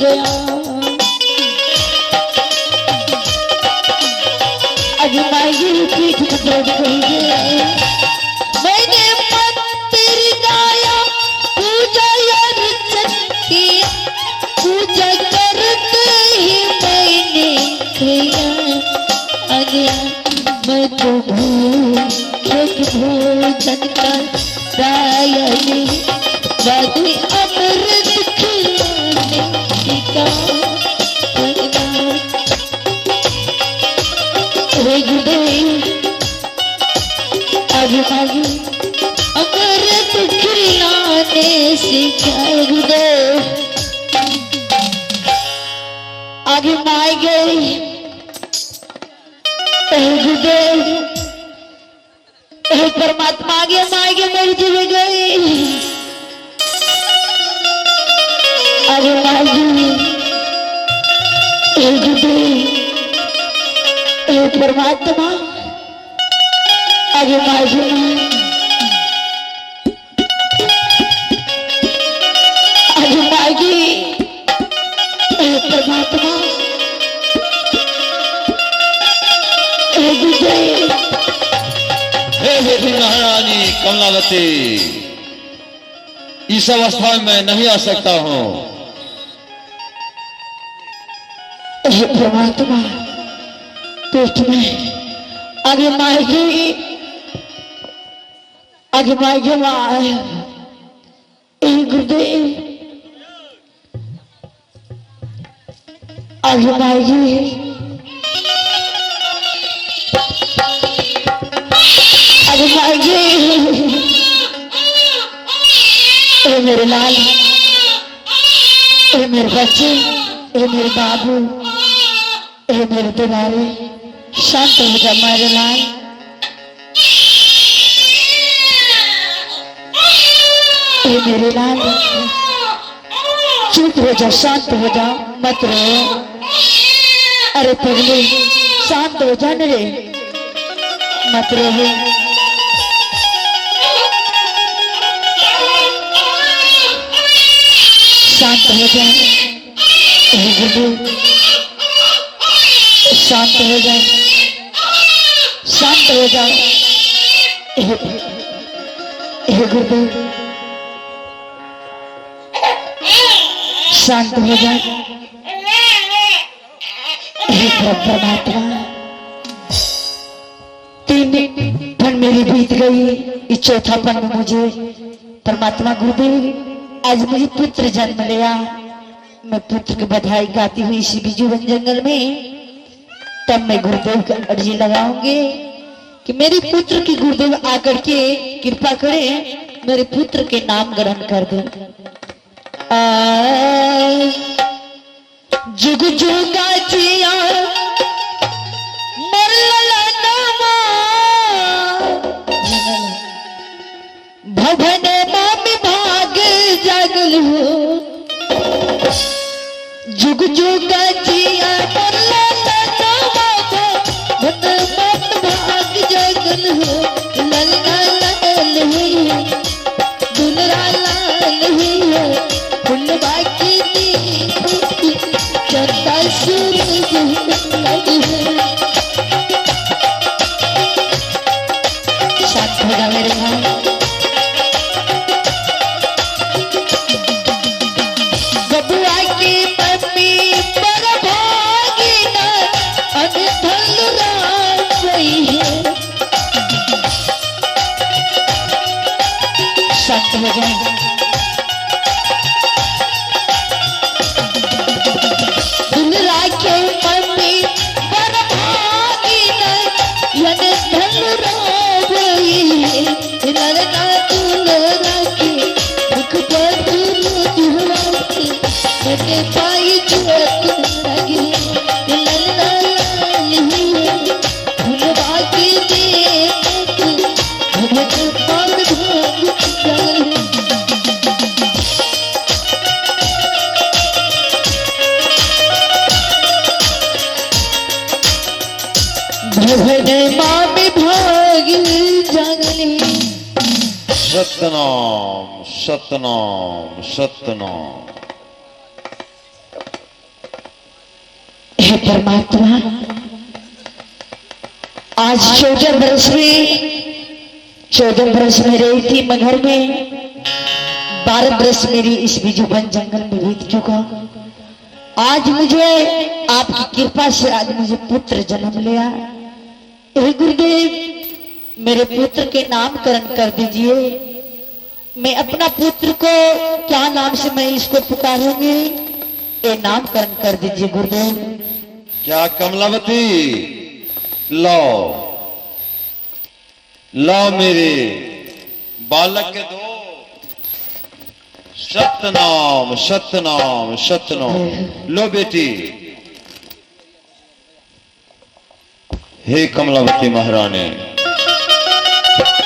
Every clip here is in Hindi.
गया। आज माई पीठ में दर्द हो गया। मैंने मंदिर गाया पूजा अर्चन किया, पूजा करते ही मैंने किया आज्ञा। मैं तो भोजन का रायने वादी अमृत खिलाने का आगे आगे अमृत खिलाने से क्या गुरुदेव। आगे माई गई गुरुदेव, परमात्मा आगे माई के मेरी जीवे गई। आगे माई गई गुरुदेव, परमात्मा आगे माई गई। आगे माई गई परमात्मा हे देवी महारानी कमलावती, इस अवस्था में मैं नहीं आ सकता हूँ। परमात्मा पेट में आगे माएगी, आगे माएगी माए गुरुदेव। आगे माएगी आगे माएगी। ए मेरे लाल, ए मेरे बच्चे, ए मेरे बाबू, ए मेरे दुलारे, शांत हो जा मेरे लाल। ए मेरे लाल चुप हो जा, शांत हो जा, मत रो। अरे पगली शांत हो जा रे, मत रो। शांत हो जा शांत हो जा, शांत हो जा गुरुदेव, शांत हो जा। परमात्मा 3 पन मेरी बीत गई, इस चौथा पन में मुझे परमात्मा गुरुदेव आज मुझे पुत्र जन्म लिया। मैं पुत्र की बधाई गाती हुई इसी बिजू वन जंगल में तब मैं गुरुदेव का अर्जी लगाऊंगी कि मेरे पुत्र की गुरुदेव आकर के कृपा करे, मेरे पुत्र के नाम ग्रहण कर दे। जुग जुगा जिया भवन मामी भाग जागल हो। जुग जुग जिया भाग जागल हो। ललना लाल है दुलरा लाल है फुलवा की चंदा सूरज शांत हो जा मेरे भाई। शांत हो जाए दुलरा के मम्मी बरभागी यन धन रोई ललना दुलरा के मुख पर दुलरा के मैंने पाई जोत लगी ललना लाल ही फुलवा की दे भगत पाग मामी भाग जागली। सतनाम सतनाम सतनाम। हे परमात्मा, आज 14 बरस में रही थी मगर में 12 बरस मेरी इस बिजुबन जंगल में बीत चुका। आज मुझे आपकी कृपा से आज मुझे पुत्र जन्म लिया। हे गुरुदेव, मेरे पुत्र के नामकरण कर दीजिए। मैं अपना पुत्र को क्या नाम से मैं इसको पुकारूंगी, ये नामकरण कर दीजिए गुरुदेव। क्या कमलावती, लो लो मेरे बालक के दो सतनाम सतनाम सतनाम। लो बेटी। हे कमलावती महारानी,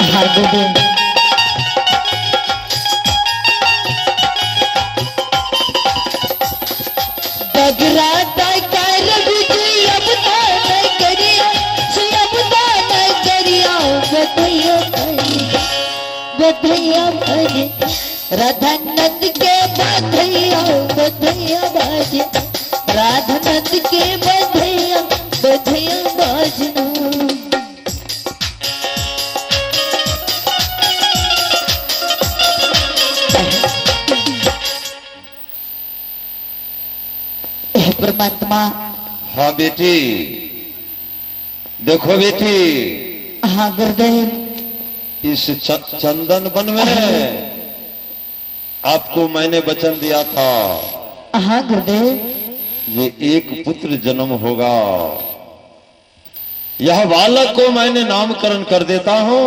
हाँ गुरुदेव। राधानंद के बधैया बधैया बाज, राधानंद के बधैया बधैया बाजना। परमात्मा। हाँ बेटी, देखो बेटी। हाँ गुरुदेव। इस चंदन वन में आपको मैंने वचन दिया था। हाँ गुरुदेव। ये एक पुत्र जन्म होगा। यह बालक को मैंने नामकरण कर देता हूं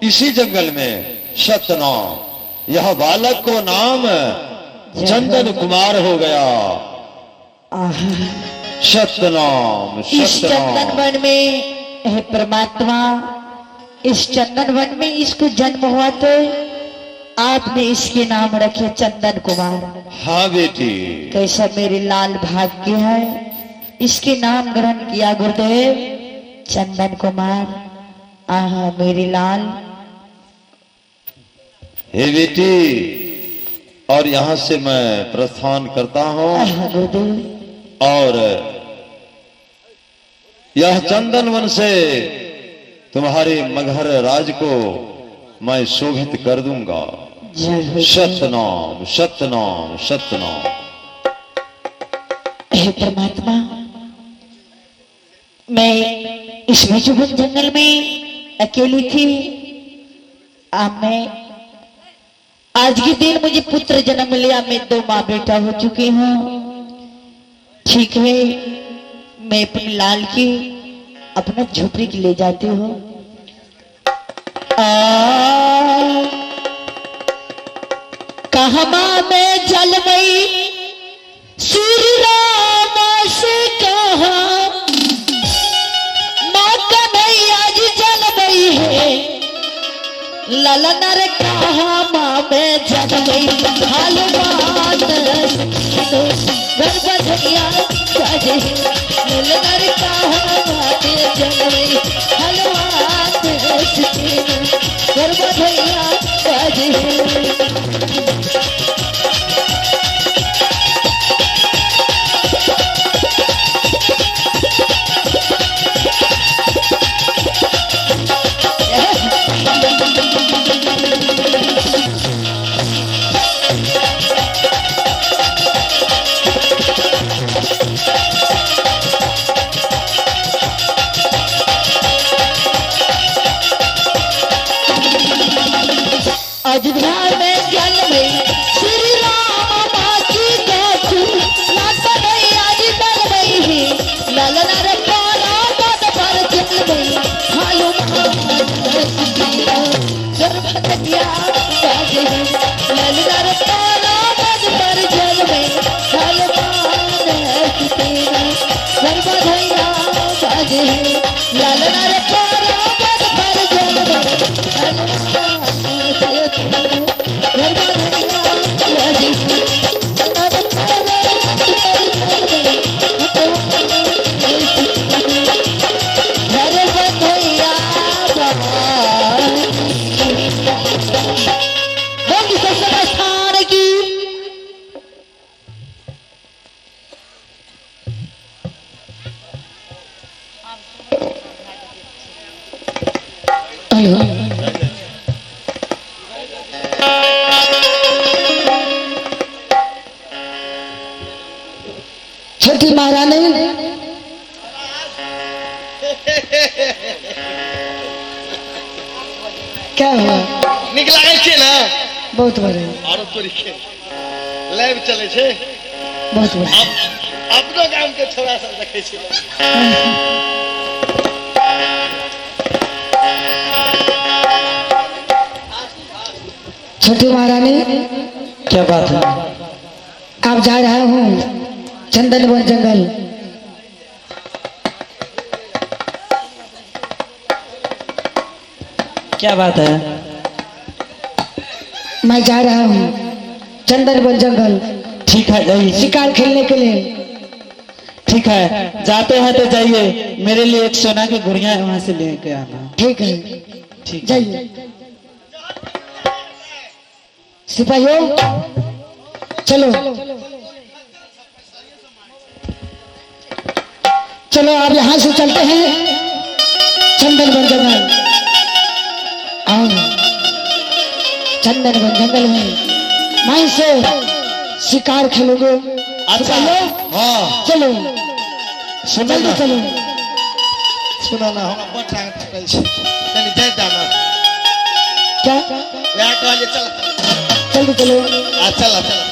इसी जंगल में, सतनाम। यह बालक को नाम चंदन कुमार हो गया। सतनाम इस चंदन सतनाम। वन में हे परमात्मा, इस चंदन वन में इसको जन्म हुआ तो आपने इसके नाम रखे चंदन कुमार। हाँ बेटी। कैसा मेरे लाल भाग्य है, इसके नाम ग्रहण किया गुरुदेव, चंदन कुमार। आहा मेरे लाल। हे बेटी, और यहां से मैं प्रस्थान करता हूं। आहा गुरुदेव। और यह चंदन वन से तुम्हारे मगहर राज को मैं शोभित कर दूंगा। सतनाम सतनाम सतनाम। हे परमात्मा, मैं इस बिजुबन जंगल में अकेली थी। मैं आज के दिन मुझे पुत्र जन्म लिया। मैं 2 माँ बेटा हो चुकी हूँ। ठीक है, मैं अपने लाल की अपना झोपड़ी की ले जाती हूँ। कहमा में जल गई श्री राम से कहा, माँ कन्हैया जी जल गई है। ललन रे कहा माँ में जल गई हलवान गर्भधैया बाजे। ललन रे कहा माँ में जल गई हलवान गर्भधैया बाजे। अयोध्या में जन्म श्री राम माँ की गाथू, लाता नहीं आज बन गई है। ललन रे पारा पद पर चल गई हनुमान गर्भधैया बाजे। ललन रे पारा पद पर चल गई हनुमान गर्भधैया बाजे। ललन रे पारा पद पर चल गई हनुमान। छोटी महारानी क्या हुआ? नीक लागै छै ना? बहुत बड़े, आरो तोरी के लाइव चलै छै। बहुत बड़े। अपनो गांव के छोरा सब देखै छै। छोटी महारानी क्या बात है? आप जा रहा हूँ चंदन वन जंगल। क्या बात है? मैं जा रहा हूँ चंदन वन जंगल ठीक है जाइए। शिकार खेलने के लिए। ठीक है, जाते हैं तो जाइए, मेरे लिए एक सोना की गुड़िया है, वहां से लेके आना। ठीक है, ठीक है। जाइए। सिपाहियों चलो चलो, आप यहाँ से चलते हैं चंदन वन जंगल। और चंदन वन जंगल में मैं से शिकार खेलोगे। सिपाहियों हाँ चलो, सुनो जल्दी ना, चलो। सुना ना, हम बड़ टांग टकल छै। तनी दे दाना। क्या? वहाँ कहलिए चल। जल्दी चलो। चल चल।